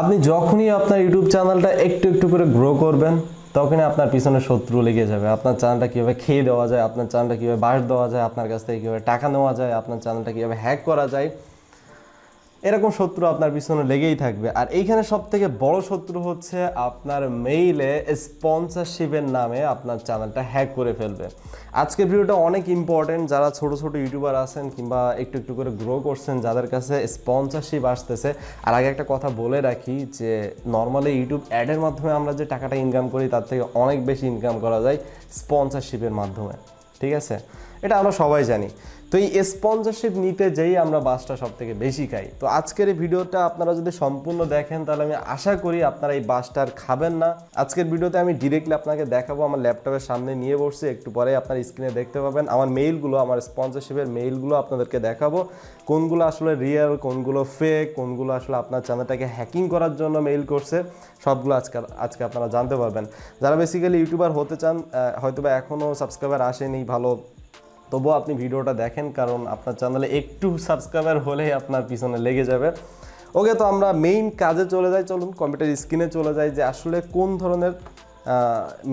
আপনি যখনই আপনার ইউটিউব চ্যানেলটা একটু একটু করে গ্রো করবেন তখনই আপনার পিছনে শত্রু লেগে যাবে। আপনার চ্যানেলটা কীভাবে খেয়ে দেওয়া যায়, আপনার চ্যানেলটা কীভাবে বাস দেওয়া যায়, আপনার কাছ থেকে কীভাবে টাকা নেওয়া যায়, আপনার চ্যানেলটা কীভাবে হ্যাক করা যায়, এরকম শত্রু আপনার পিছনে লেগেই থাকবে। আর এইখানে সবথেকে বড় শত্রু হচ্ছে আপনার মেইলে স্পন্সরশিপের নামে আপনার চ্যানেলটা হ্যাক করে ফেলবে। আজকের ভিডিওটা অনেক ইম্পর্টেন্ট। যারা ছোট ছোট ইউটিউবার আছেন কিংবা একটু একটু করে গ্রো করছেন, যাদের কাছে স্পন্সরশিপ আসতেছে। আর আগে একটা কথা বলে রাখি যে নর্মালি ইউটিউব অ্যাডের মাধ্যমে আমরা যে টাকাটা ইনকাম করি তার থেকে অনেক বেশি ইনকাম করা যায় স্পন্সরশিপের মাধ্যমে, ঠিক আছে? এটা আমরা সবাই জানি। তো এই স্পন্সরশিপ নিতে যেই আমরা বাসটা সব থেকে বেশি খাই। তো আজকের এই ভিডিওটা আপনারা যদি সম্পূর্ণ দেখেন তাহলে আমি আশা করি আপনারা এই বাসটা আর খাবেন না। আজকের ভিডিওতে আমি ডিরেক্টলি আপনাকে দেখাবো, আমার ল্যাপটপের সামনে নিয়ে বসছি, একটু পরে আপনার স্ক্রিনে দেখতে পাবেন আমার মেইলগুলো, আমার স্পন্সরশিপের মেইলগুলো আপনাদেরকে দেখাবো। কোনগুলো আসলে রিয়েল, কোনগুলো ফেক, কোনগুলো আসলে আপনার চ্যানেলটাকে হ্যাকিং করার জন্য মেইল করছে, সবগুলো আজকে আপনারা জানতে পারবেন। যারা বেসিক্যালি ইউটিউবার হতে চান, হয়তোবা এখনও সাবস্ক্রাইবার আসেনি, ভালো, তবুও আপনি ভিডিওটা দেখেন, কারণ আপনার চ্যানেলে একটু সাবস্ক্রাইবার হলেই আপনার পিছনে লেগে যাবে। ওকে, তো আমরা মেইন কাজে চলে যাই। চলুন কম্পিউটার স্ক্রিনে চলে যাই যে আসলে কোন ধরনের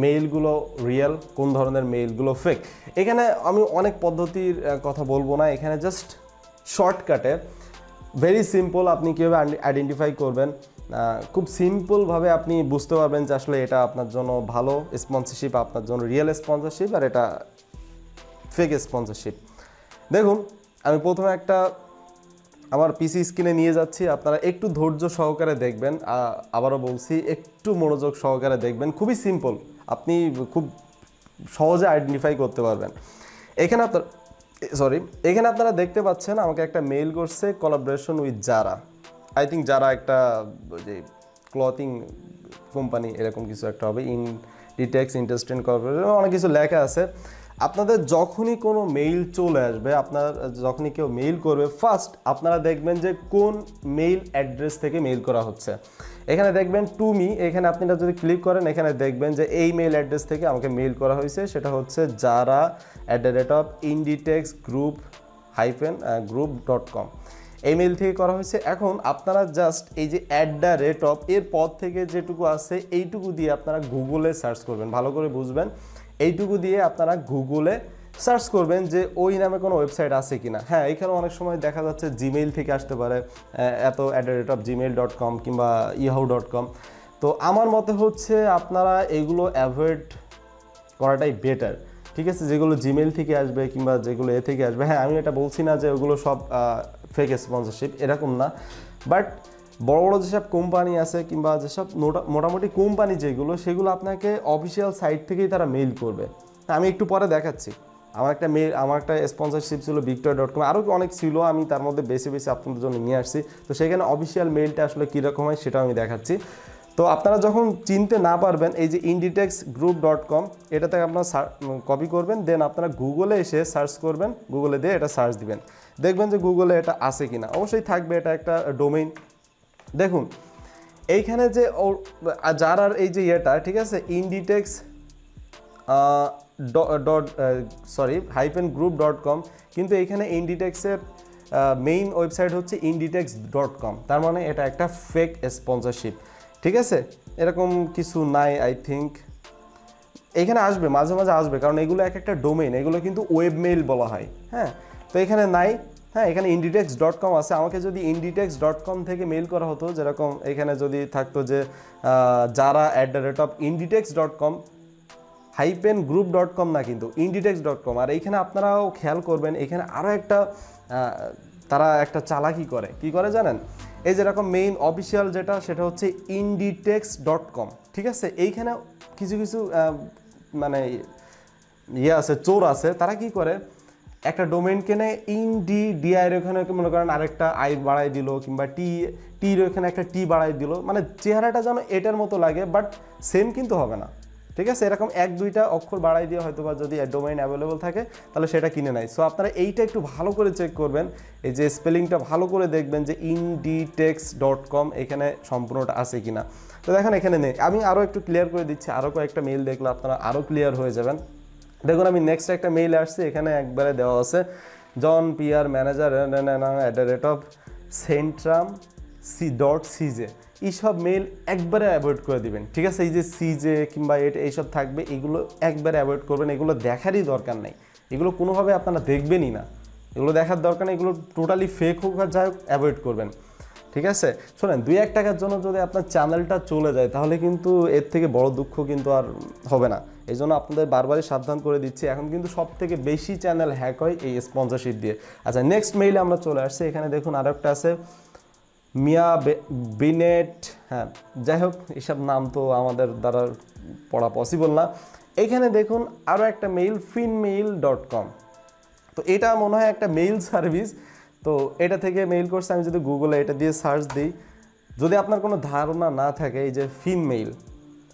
মেইলগুলো রিয়েল, কোন ধরনের মেইলগুলো ফেক। এখানে আমি অনেক পদ্ধতির কথা বলবো না, এখানে জাস্ট শর্টকাটে ভেরি সিম্পল আপনি কীভাবে আইডেন্টিফাই করবেন, খুব সিম্পলভাবে আপনি বুঝতে পারবেন যে আসলে এটা আপনার জন্য ভালো স্পন্সরশিপ, আপনার জন্য রিয়েল স্পন্সরশিপ, আর এটা ফেক স্পন্সরশিপ। দেখুন, আমি প্রথমে একটা আমার পিসি স্ক্রিনে নিয়ে যাচ্ছি, আপনারা একটু ধৈর্য সহকারে দেখবেন। আবারও বলছি, একটু মনোযোগ সহকারে দেখবেন। খুবই সিম্পল, আপনি খুব সহজে আইডেন্টিফাই করতে পারবেন। এখানে আপনারা দেখতে পাচ্ছেন আমাকে একটা মেইল করছে, collaboration with Zara. I think Zara একটা যে ক্লথিং কোম্পানি, এরকম কিছু একটা হবে, ইন্ডিটেক্স ইন্ডাস্ট্রিয়াল কর্পোরেশন, অনেক কিছু লেখা আছে। আপনাদের যখনই কোনো মেইল চলে আসবে, যখনই কেউ মেইল করবে, ফার্স্ট আপনারা দেখবেন যে কোন মেইল অ্যাড্রেস থেকে মেইল করা হচ্ছে। এখানে দেখবেন টু মি, এখানে আপনারা যদি ক্লিক করেন এখানে দেখবেন যে এই মেইল অ্যাড্রেস থেকে আমাকে মেইল করা হয়েছে, সেটা হচ্ছে jara@inditexgroup-group.com, এই মেইল থেকে করা হয়েছে। এখন আপনারা জাস্ট এই যে @ এর পর থেকে যেটুকু আছে এইটুকু দিয়ে আপনারা গুগলে সার্চ করবেন, ভালো করে বুঝবেন। এইটুকু দিয়ে আপনারা গুগলে সার্চ করবেন যে ওই নামে কোনো ওয়েবসাইট আছে কিনা। হ্যাঁ, এখানে অনেক সময় দেখা যাচ্ছে জিমেইল থেকে আসতে পারে, এত @gmail.com কিংবা yahoo.com। তো আমার মতে হচ্ছে আপনারা এগুলো অ্যাভয়েড করাটাই বেটার, ঠিক আছে? যেগুলো জিমেইল থেকে আসবে কিংবা যেগুলো থেকে আসবে, হ্যাঁ আমি এটা বলছি না যে ওগুলো সব ফেক স্পন্সরশিপ, এরকম না, বাট বড় বড় যেসব কোম্পানি আছে কিংবা যেসব মোটামুটি কোম্পানি যেগুলো, সেগুলো আপনাকে অফিসিয়াল সাইট থেকেই তারা মেইল করবে। আমি একটু পরে দেখাচ্ছি। আমার একটা স্পন্সরশিপ ছিল victoria.com, আরও অনেক ছিল, আমি তার মধ্যে বেশি আপনাদের জন্য নিয়ে আসছি। তো সেখানে অফিসিয়াল মেইলটা আসলে কীরকম হয় সেটাও আমি দেখাচ্ছি। তো আপনারা যখন চিনতে না পারবেন, এই যে inditexgroup.com, এটাতে আপনারা কপি করবেন, দেন আপনারা গুগলে এসে সার্চ করবেন, গুগলে দিয়ে এটা সার্চ দিবেন, দেখবেন যে গুগলে এটা আছে কিনা। অবশ্যই থাকবে, এটা একটা ডোমেইন। দেখুন এইখানে যে জারার এই যে ইয়েটা, ঠিক আছে, inditex -group.com, কিন্তু এইখানে ইন্ডিটেক্সের মেইন ওয়েবসাইট হচ্ছে inditex.com, তার মানে এটা একটা ফেক স্পন্সরশিপ, ঠিক আছে? এরকম কিছু নাই, আই থিঙ্ক এখানে আসবে, মাঝে মাঝে আসবে, কারণ এগুলো একটা ডোমেইন, এগুলো কিন্তু ওয়েব মেইল বলা হয়। হ্যাঁ, তো এখানে নাই। হ্যাঁ, এখানে inditex.com আছে। আমাকে যদি inditex.com থেকে মেইল করা হতো, যেরকম এখানে যদি থাকতো যে jara@inditex.com -group.com, না কিন্তু inditex.com। আর এইখানে আপনারাও খেয়াল করবেন, এখানে আরও একটা তারা একটা চালাকি করে, কি করে জানেন? এই যেরকম মেইন অফিসিয়াল যেটা, সেটা হচ্ছে inditex.com, ঠিক আছে? এইখানে কিছু কিছু মানে আছে, চোর আছে, তারা কি করে, একটা ডোমেইন কেনে, ইনডিডিআইয়ের ওখানে মনে করেন আরেকটা আই বাড়াই দিল, কিংবা টির ওখানে একটা টি বাড়াই দিল, মানে চেহারাটা যেন এটার মতো লাগে, বাট সেম কিন্তু হবে না, ঠিক আছে? এরকম 1-2টা অক্ষর বাড়াই দিয়ে হয়তো বা যদি ডোমেইন অ্যাভেলেবল থাকে তাহলে সেটা কিনে নেয়। সো আপনারা এইটা একটু ভালো করে চেক করবেন, এই যে স্পেলিংটা ভালো করে দেখবেন যে inditex.com এখানে সম্পূর্ণটা আছে কিনা। তো দেখেন এখানে নেই। আমি আরও একটু ক্লিয়ার করে দিচ্ছি, আরও কয়েকটা মেইল দেখলে আপনারা আরও ক্লিয়ার হয়ে যাবেন। দেখুন, আমি নেক্সট একটা মেইল আসছি, এখানে একবারে দেওয়া আছে জন পিআর ম্যানেজার @centrum.cj, এইসব মেইল একবারে অ্যাভয়েড করে দিবেন, ঠিক আছে? এই যে সিজে কিংবা এইসব থাকবে, এগুলো একবারে অ্যাভয়েড করবেন, এগুলো দেখারই দরকার নাই, এগুলো কোনোভাবে আপনারা দেখবেনই না, এগুলো দেখার দরকার নেই, এগুলো টোটালি ফেক হোক আর যাই হোক অ্যাভয়েড করবেন, ঠিক আছে? শোনেন, 2-1 টাকার জন্য যদি আপনার চ্যানেলটা চলে যায় তাহলে কিন্তু এর থেকে বড় দুঃখ কিন্তু আর হবে না। এই জন্য আপনাদের বারবারই সাবধান করে দিচ্ছি, এখন কিন্তু সব থেকে বেশি চ্যানেল হ্যাক হয় এই স্পন্সরশিপ দিয়ে। আচ্ছা, নেক্সট মেইলে আমরা চলে আসছি, এখানে দেখুন আরও একটা আছে মিয়া বিনেট, হ্যাঁ যাই হোক এসব নাম তো আমাদের দ্বারা পড়া পসিবল না। এখানে দেখুন আরও একটা মেইল finmail.com, তো এটা মনে হয় একটা মেইল সার্ভিস, তো এটা থেকে মেইল করছে। আমি যদি গুগলে এটা দিয়ে সার্চ দিই, যদি আপনার কোনো ধারণা না থাকে, এই যে ফিনমেইল,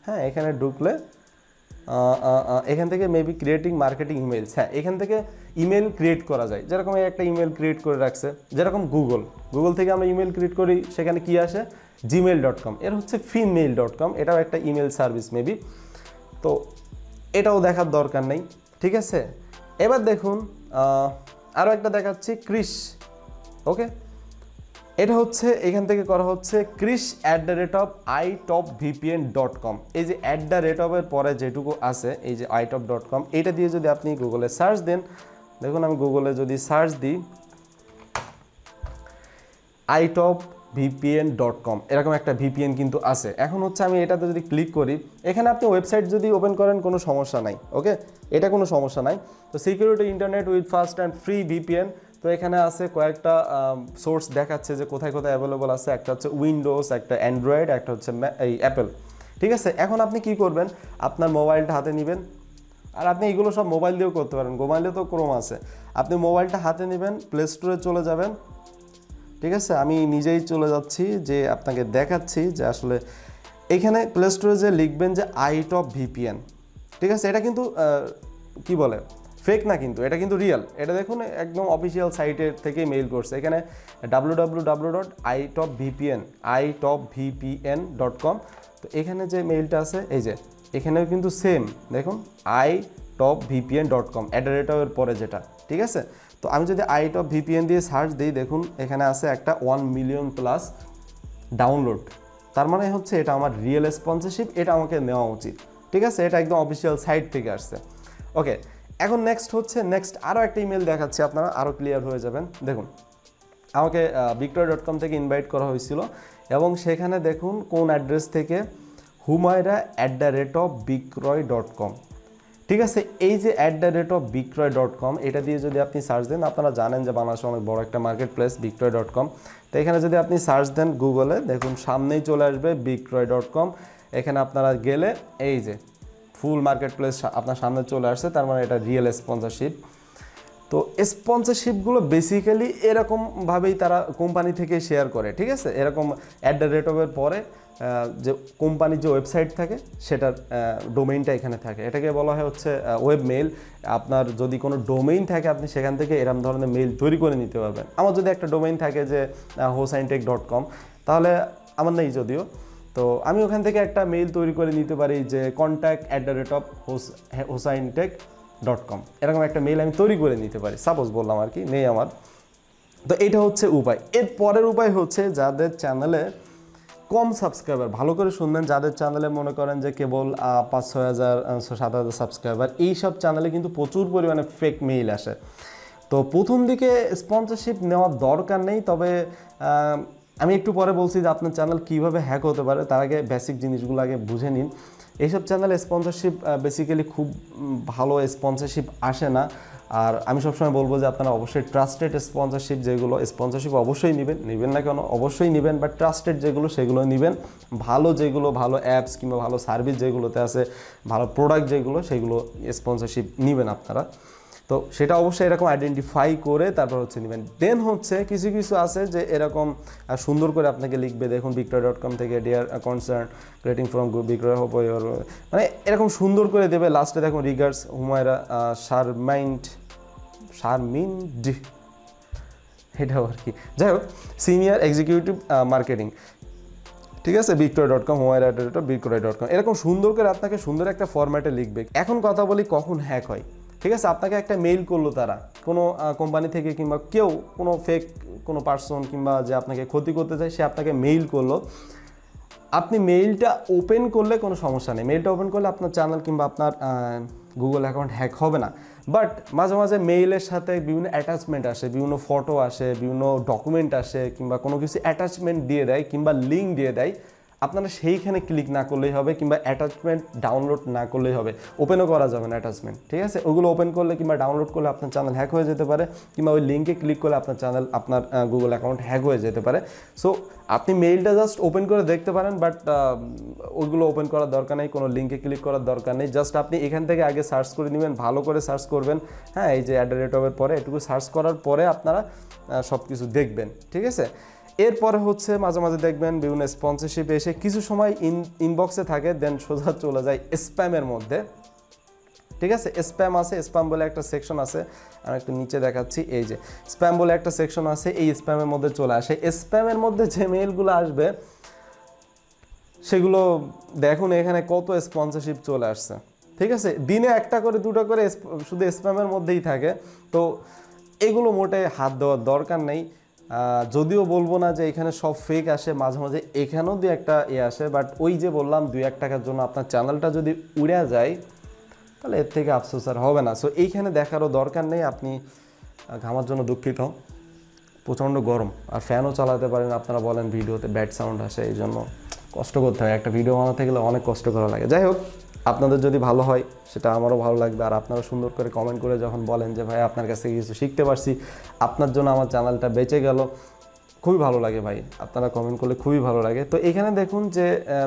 হ্যাঁ এখানে ঢুকলে এখান থেকে মেবি ক্রিয়েটিং মার্কেটিং ইমেলস, হ্যাঁ এখান থেকে ইমেল ক্রিয়েট করা যায়, যেরকম একটা ইমেল ক্রিয়েট করে রাখছে, যেরকম গুগল থেকে আমরা ইমেল ক্রিয়েট করি, সেখানে কি আসে gmail.com, এর হচ্ছে finmail.com, এটাও একটা ইমেল সার্ভিস মেবি, তো এটাও দেখার দরকার নেই, ঠিক আছে? এবার দেখুন আরও একটা দেখাচ্ছি ক্রিশ, ওকে, এটা হচ্ছে এখান থেকে করা হচ্ছে krish@itopvpn.com, এই যে @এর পরে যেটুকু আছে এই যে itop.com, এটা দিয়ে যদি আপনি গুগলে সার্চ দেন, দেখুন আমি গুগলে যদি সার্চ দিই itopvpn.com, এরকম একটা ভিপিএন কিন্তু আছে। এখন হচ্ছে আমি এটাতে যদি ক্লিক করি, এখানে আপনি ওয়েবসাইট যদি ওপেন করেন কোনো সমস্যা নাই, ওকে, এটা কোনো সমস্যা নাই। তো security internet with fast and free VPN, তো এখানে আছে কয়েকটা সোর্স দেখাচ্ছে যে কোথায় কোথায় অ্যাভেলেবল আছে, একটা হচ্ছে উইন্ডোজ, একটা অ্যান্ড্রয়েড, একটা হচ্ছে এই অ্যাপেল, ঠিক আছে? এখন আপনি কি করবেন, আপনার মোবাইলটা হাতে নেবেন, আর আপনি এগুলো সব মোবাইল দিয়েও করতে পারেন, মোবাইলে তো ক্রোম আছে, আপনি মোবাইলটা হাতে নেবেন, প্লে স্টোরে চলে যাবেন, ঠিক আছে? আমি নিজেই চলে যাচ্ছি, যে আপনাকে দেখাচ্ছি যে আসলে এখানে প্লে স্টোরে যে লিখবেন যে itopvpn, ঠিক আছে? এটা কিন্তু কি বলে ফেক না, কিন্তু এটা কিন্তু রিয়েল, এটা দেখুন একদম অফিসিয়াল সাইটের থেকে মেইল করছে, এখানে www.itopvpn.com, তো এখানে যে মেইলটা আছে এই যে এখানেও কিন্তু সেম, দেখুন itopvpn.com এর পরে যেটা, ঠিক আছে? তো আমি যদি itopvpn দিয়ে সার্চ দিই, দেখুন এখানে আছে একটা 1 মিলিয়ন প্লাস ডাউনলোড, তার মানে হচ্ছে এটা আমার রিয়েল স্পন্সরশিপ, এটা আমাকে নেওয়া উচিত, ঠিক আছে? এটা একদম অফিসিয়াল সাইট থেকে আসছে, ওকে। এখন নেক্সট হচ্ছে আরও একটা ইমেল দেখাচ্ছি, আপনারা আরও ক্লিয়ার হয়ে যাবেন। দেখুন আমাকে victoria.com থেকে ইনভাইট করা হয়েছিল, এবং সেখানে দেখুন কোন অ্যাড্রেস থেকে, humaira@bickroy.com, ঠিক আছে? এই যে @bickroy.com, এটা দিয়ে যদি আপনি সার্চ দেন, আপনারা জানেন যে বাংলাদেশে অনেক বড় একটা মার্কেট প্লেস victoria.com, তো এখানে যদি আপনি সার্চ দেন গুগলে, দেখুন সামনেই চলে আসবে victoria.com, এখানে আপনারা গেলে এই যে ফুল মার্কেট প্লেস আপনার সামনে চলে আসছে, তার মানে এটা রিয়েল স্পন্সরশিপ। তো স্পন্সরশিপগুলো বেসিক্যালি এরকমভাবেই তারা কোম্পানি থেকে শেয়ার করে, ঠিক আছে? এরকম @এর পরে যে কোম্পানির যে ওয়েবসাইট থাকে সেটার ডোমেইনটা এখানে থাকে, এটাকে বলা হয় হচ্ছে ওয়েব মেইল। আপনার যদি কোনো ডোমেইন থাকে, আপনি সেখান থেকে এরকম ধরনের মেইল তৈরি করে নিতে পারবেন। আমার যদি একটা ডোমেইন থাকে যে hosaintech.com, তাহলে আমার নেই যদিও, তো আমি ওখান থেকে একটা মেইল তৈরি করে নিতে পারি যে contact@hosaintech.com, এরকম একটা মেইল আমি তৈরি করে নিতে পারি, সাপোজ বললাম আর কি, নেই আমার। তো এটা হচ্ছে উপায়। এর পরের উপায় হচ্ছে যাদের চ্যানেলে কম সাবস্ক্রাইবার, ভালো করে শুনবেন, যাদের চ্যানেলে মনে করেন যে কেবল 5-6 হাজার 7,000 সাবস্ক্রাইবার, এইসব চ্যানেলে কিন্তু প্রচুর পরিমাণে ফেক মেইল আসে। তো প্রথম দিকে স্পন্সরশিপ নেওয়ার দরকার নেই, তবে আমি একটু পরে বলছি যে আপনার চ্যানেল কীভাবে হ্যাক হতে পারে, তার আগে বেসিক জিনিসগুলো আগে বুঝে নিন। এইসব চ্যানেলে স্পন্সরশিপ বেসিক্যালি খুব ভালো স্পন্সরশিপ আসে না, আর আমি সবসময় বলবো যে আপনারা অবশ্যই ট্রাস্টেড স্পন্সরশিপ, যেগুলো স্পন্সরশিপ অবশ্যই নেবেন না কেন, অবশ্যই নেবেন, বাট ট্রাস্টেড যেগুলো সেগুলো নেবেন, ভালো যেগুলো, ভালো অ্যাপস কিংবা ভালো সার্ভিস যেগুলোতে আছে, ভালো প্রোডাক্ট যেগুলো, সেগুলো স্পন্সরশিপ নেবেন আপনারা। তো সেটা অবশ্যই এরকম আইডেন্টিফাই করে তারপর হচ্ছে নেবেন। দেন হচ্ছে কিছু কিছু আছে যে এরকম সুন্দর করে আপনাকে লিখবে, দেখুন victoria.com থেকে dear concern greeting from victoria hope your, মানে এরকম সুন্দর করে দেবে, লাস্টে দেখুন রিগার্ডস হুমায়রা শারমিন, এটাও আর কি, যাই হোক সিনিয়র এক্সিকিউটিভ মার্কেটিং, ঠিক আছে, victoria.com, humaira@victoria.com, এরকম সুন্দর করে আপনাকে সুন্দর একটা ফরম্যাটে লিখবে। এখন কথা বলি কখন হ্যাক হয়, ঠিক আছে? আপনাকে একটা মেইল করলো তারা কোনো কোম্পানি থেকে, কিংবা কোনো ফেক কোনো পার্সন, কিংবা যে আপনাকে ক্ষতি করতে চায়, সে আপনাকে মেইল করলো, আপনি মেইলটা ওপেন করলে কোনো সমস্যা নেই, মেইলটা ওপেন করলে আপনার চ্যানেল কিংবা আপনার গুগল অ্যাকাউন্ট হ্যাক হবে না। বাট মাঝে মাঝে মেইলের সাথে বিভিন্ন অ্যাটাচমেন্ট আসে, বিভিন্ন ফটো আসে, বিভিন্ন ডকুমেন্ট আসে, কিংবা কোনো কিছু অ্যাটাচমেন্ট দিয়ে দেয় কিংবা লিঙ্ক দিয়ে দেয়, আপনারা সেইখানে ক্লিক না করলেই হবে, কিংবা অ্যাটাচমেন্ট ডাউনলোড না করলেই হবে। ওপেনও করা যাবে না অ্যাটাচমেন্ট, ঠিক আছে? ওগুলো ওপেন করলে কিংবা ডাউনলোড করলে আপনার চ্যানেল হ্যাক হয়ে যেতে পারে, কিংবা ওই লিঙ্কে ক্লিক করলে আপনার চ্যানেল, আপনার গুগল অ্যাকাউন্ট হ্যাক হয়ে যেতে পারে। সো আপনি মেইলটা জাস্ট ওপেন করে দেখতে পারেন, বাট ওইগুলো ওপেন করার দরকার নেই, কোনো লিঙ্কে ক্লিক করার দরকার নেই। জাস্ট আপনি এখান থেকে আগে সার্চ করে নেবেন, ভালো করে সার্চ করবেন, হ্যাঁ, এই যে @এর পরে এটুকু সার্চ করার পরে আপনারা সব কিছু দেখবেন, ঠিক আছে? এরপরে হচ্ছে মাঝে মাঝে দেখবেন বিভিন্ন স্পন্সরশিপ এসে কিছু সময় ইনবক্সে থাকে, দেন সোজা চলে যায় স্প্যামের মধ্যে, ঠিক আছে? স্প্যাম আছে, স্প্যাম বলে একটা সেকশন আছে, আমি একটু নিচে দেখাচ্ছি, এই যে স্প্যাম বলে একটা সেকশন আছে, এই স্প্যামের মধ্যে চলে আসে। স্প্যামের মধ্যে যে মেইলগুলো আসবে সেগুলো দেখুন এখানে কত স্পন্সরশিপ চলে আসছে, ঠিক আছে? দিনে একটা করে দুটো করে শুধু স্প্যামের মধ্যেই থাকে। তো এগুলো মোটে হাত দেওয়ার দরকার নেই। যদিও বলবো না যে এখানে সব ফেক আসে, মাঝে মাঝে এখানেও দু একটা আসে, বাট ওই যে বললাম 2-1 টাকার জন্য আপনার চ্যানেলটা যদি উড়ে যায় তাহলে এর থেকে আফসোস আর হবে না। সো এইখানে দেখারও দরকার নেই। আপনি ঘামার জন্য দুঃখিত, প্রচণ্ড গরম, আর ফ্যানও চালাতে পারেন। আপনারা বলেন ভিডিওতে ব্যাড সাউন্ড আসে, এই জন্য কষ্ট করতে হয়, একটা ভিডিও বানাতে গেলে অনেক কষ্ট করা লাগে। যাই হোক, আপনাদের যদি ভালো হয় সেটা আমারও ভালো লাগবে, আর আপনারা সুন্দর করে কমেন্ট করে যখন বলেন যে ভাই আপনার কাছ থেকে কিছু শিখতে পারছি, আপনার জন্য আমার চ্যানেলটা বেঁচে গেল, খুবই ভালো লাগে ভাই, আপনারা কমেন্ট করলে খুবই ভালো লাগে। তো এখানে দেখুন যে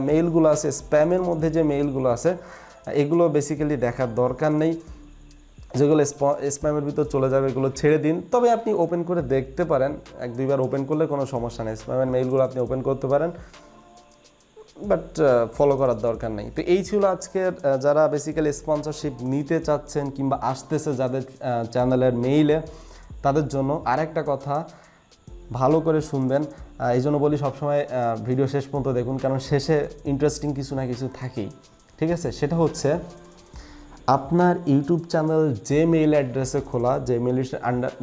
মেইলগুলো আছে, স্প্যামের মধ্যে যে মেইলগুলো আছে এগুলো বেসিক্যালি দেখার দরকার নেই, যেগুলো স্প্যামের ভিতর চলে যাবে এগুলো ছেড়ে দিন। তবে আপনি ওপেন করে দেখতে পারেন, 1-2 বার ওপেন করলে কোনো সমস্যা নেই, স্প্যামের মেইলগুলো আপনি ওপেন করতে পারেন, বাট ফলো করার দরকার নেই। তো এই ছিল আজকের, যারা বেসিক্যালি স্পন্সরশিপ নিতে চাচ্ছেন কিংবা আসতেছে যাদের চ্যানেলের মেইলে, তাদের জন্য আরেকটা কথা ভালো করে শুনবেন। এই জন্য বলি সবসময় ভিডিও শেষ পর্যন্ত দেখুন, কারণ শেষে ইন্টারেস্টিং কিছু না কিছু থাকেই, ঠিক আছে? সেটা হচ্ছে আপনার ইউটিউব চ্যানেল যে মেইল অ্যাড্রেসে খোলা, যে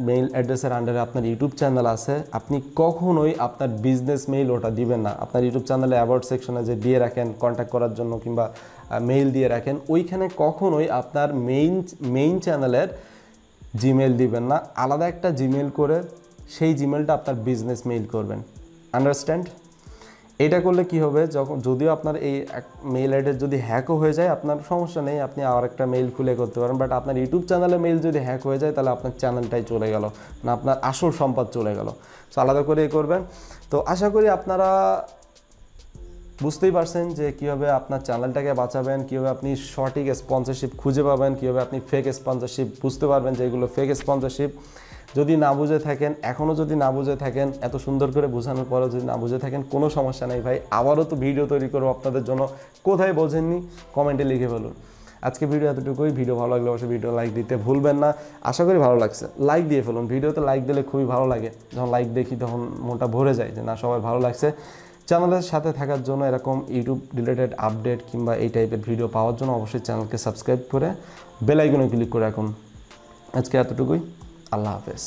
মেইল অ্যাড্রেসের আন্ডারে আপনার ইউটিউব চ্যানেল আছে, আপনি কখনোই আপনার বিজনেস মেইল ওটা দিবেন না। আপনার ইউটিউব চ্যানেলে অ্যাবাউট সেকশনে যে দিয়ে রাখেন কন্ট্যাক্ট করার জন্য কিংবা মেইল দিয়ে রাখেন, ওইখানে কখনোই আপনার মেইন চ্যানেলের জিমেইল দিবেন না। আলাদা একটা জিমেইল করে সেই জিমেইলটা আপনার বিজনেস মেইল করবেন, আন্ডারস্ট্যান্ড? এটা করলে কি হবে, যদিও আপনার এই মেইল অ্যাড্রেস যদি হ্যাকও হয়ে যায় আপনার সমস্যা নেই, আপনি আর একটা মেইল খুলে করতে পারেন। বাট আপনার ইউটিউব চ্যানেলে মেইল যদি হ্যাক হয়ে যায় তাহলে আপনার চ্যানেলটাই চলে গেল, মানে আপনার আসল সম্পদ চলে গেল। সো আলাদা করে করবেন। তো আশা করি আপনারা বুঝতেই পারছেন যে কীভাবে আপনার চ্যানেলটাকে বাঁচাবেন, কীভাবে আপনি সঠিক স্পন্সরশিপ খুঁজে পাবেন, কীভাবে আপনি ফেক স্পন্সরশিপ বুঝতে পারবেন যে এগুলো ফেক স্পন্সরশিপ। যদি না বুঝে থাকেন, এখনও যদি না বুঝে থাকেন, এত সুন্দর করে বোঝানোর পরেও যদি না বুঝে থাকেন, কোনো সমস্যা নেই ভাই, আবারও তো ভিডিও তৈরি করবো আপনাদের জন্য। কোথায় বোঝেননি কমেন্টে লিখে বলুন। আজকে ভিডিও এতটুকুই। ভিডিও ভালো লাগলে অবশ্যই ভিডিও লাইক দিতে ভুলবেন না। আশা করি ভালো লাগছে, লাইক দিয়ে ফেলুন। ভিডিওতে লাইক দিলে খুবই ভালো লাগে, যখন লাইক দেখি তখন মনটা ভরে যায় যে না, সবাই ভালো লাগছে। চ্যানেলের সাথে থাকার জন্য, এরকম ইউটিউব রিলেটেড আপডেট কিংবা এই টাইপের ভিডিও পাওয়ার জন্য অবশ্যই চ্যানেলকে সাবস্ক্রাইব করে বেল আইকনে ক্লিক করে রাখুন। আজকে এতটুকুই, আল্লাহ হাফেজ।